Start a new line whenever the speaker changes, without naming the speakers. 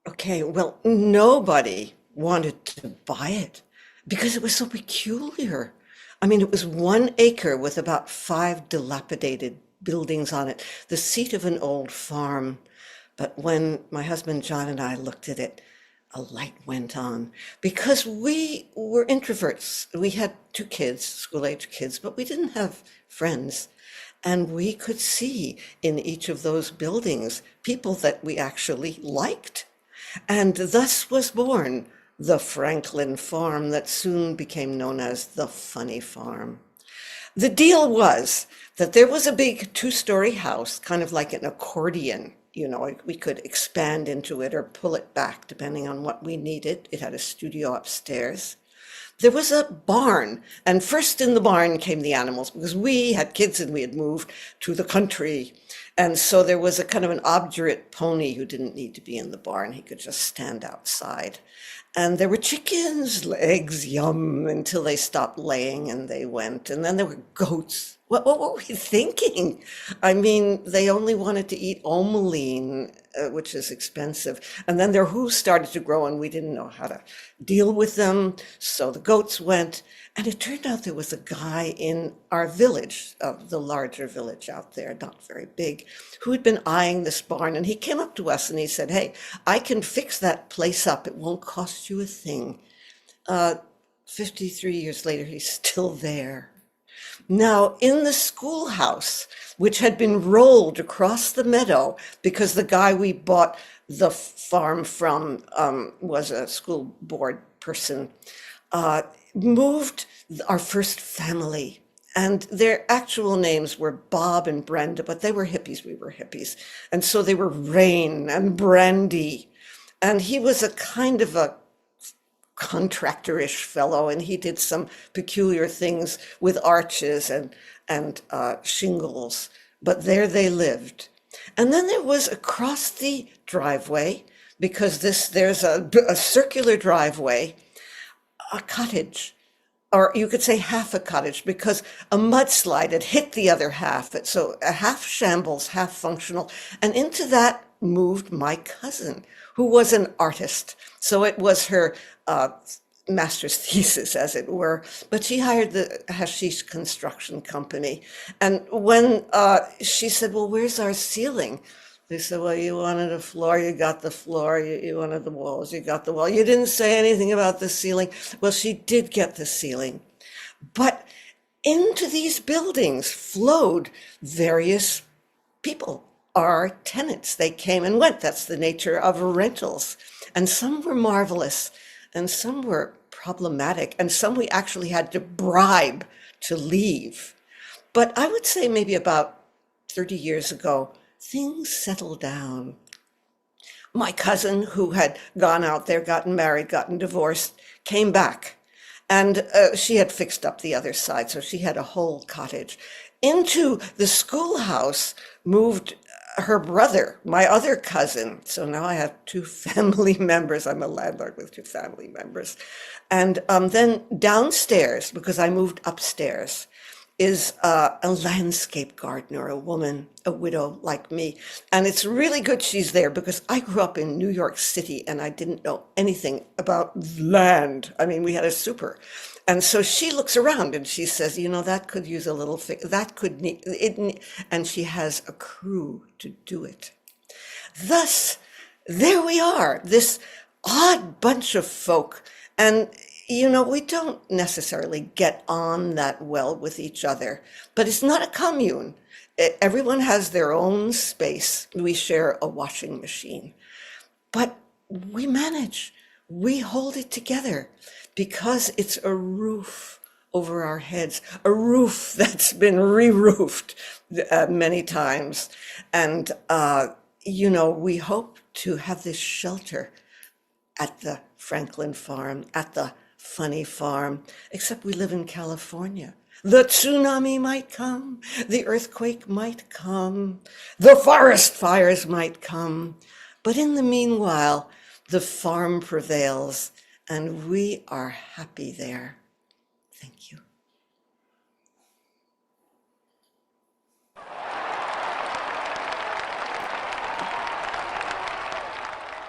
Okay, well, nobody wanted to buy it because it was so peculiar. I mean, it was 1 acre with about five dilapidated buildings on it, the seat of an old farm. But when my husband John and I looked at it, a light went on because we were introverts. We had 2 kids, school-age kids, but we didn't have friends. And we could see in each of those buildings people that we actually liked. And thus was born the Franklin farm that soon became known as the Funny Farm. The deal was that there was a big 2-story house, kind of like an accordion. We could expand into it or pull it back depending on what we needed. It had a studio upstairs. There was a barn, and first in the barn came the animals because we had kids and we had moved to the country. And so there was a kind of an obdurate pony who didn't need to be in the barn. He could just stand outside. And there were chickens, eggs, yum, until they stopped laying and they went. And then there were goats. What were we thinking? I mean, they only wanted to eat omeline, which is expensive. And then their hooves started to grow and we didn't know how to deal with them. So the goats went. And it turned out there was a guy in our village, the larger village out there, not very big, who had been eyeing this barn. And he came up to us and he said, "Hey, I can fix that place up. It won't cost you a thing." Uh, 53 years later, he's still there. Now, in the schoolhouse, which had been rolled across the meadow because the guy we bought the farm from was a school board person, uh, moved our first family. And their actual names were Bob and Brenda, but they were hippies. We were hippies. And so they were Rain and Brandy. And he was a kind of a contractor-ish fellow, and he did some peculiar things with arches and shingles. But there they lived. And then there was across the driveway, because there's a circular driveway, a cottage, or you could say half a cottage, because a mudslide had hit the other half. So a half shambles, half functional. And into that moved my cousin, who was an artist. So it was her uh, master's thesis, as it were. But she hired the hashish construction company. And when she said, "Well, where's our ceiling?" They said, "Well, you wanted a floor, you got the floor. You wanted the walls, you got the wall. You didn't say anything about the ceiling." Well, she did get the ceiling. But into these buildings flowed various people, our tenants. They came and went. That's the nature of rentals. And some were marvelous, and some were problematic, and some we actually had to bribe to leave. But I would say maybe about 30 years ago, things settled down. My cousin, who had gone out there, gotten married, gotten divorced, came back. And she had fixed up the other side, so she had a whole cottage. Into the schoolhouse moved her brother, my other cousin. So now I have 2 family members. I'm a landlord with 2 family members. And then downstairs, because I moved upstairs, is a landscape gardener, a woman, a widow like me. And it's really good she's there because I grew up in New York City and I didn't know anything about land. I mean, we had a super. And so she looks around and she says, that could use a little, that could need, and she has a crew to do it. Thus, there we are, this odd bunch of folk. And, we don't necessarily get on that well with each other, but it's not a commune. Everyone has their own space. We share a washing machine, but we manage. We hold it together because it's a roof over our heads, a roof that's been re-roofed many times. And, we hope to have this shelter at the Franklin farm, at the Funny Farm, except we live in California. The tsunami might come, the earthquake might come, the forest fires might come. But in the meanwhile, the farm prevails and we are happy there. Thank you.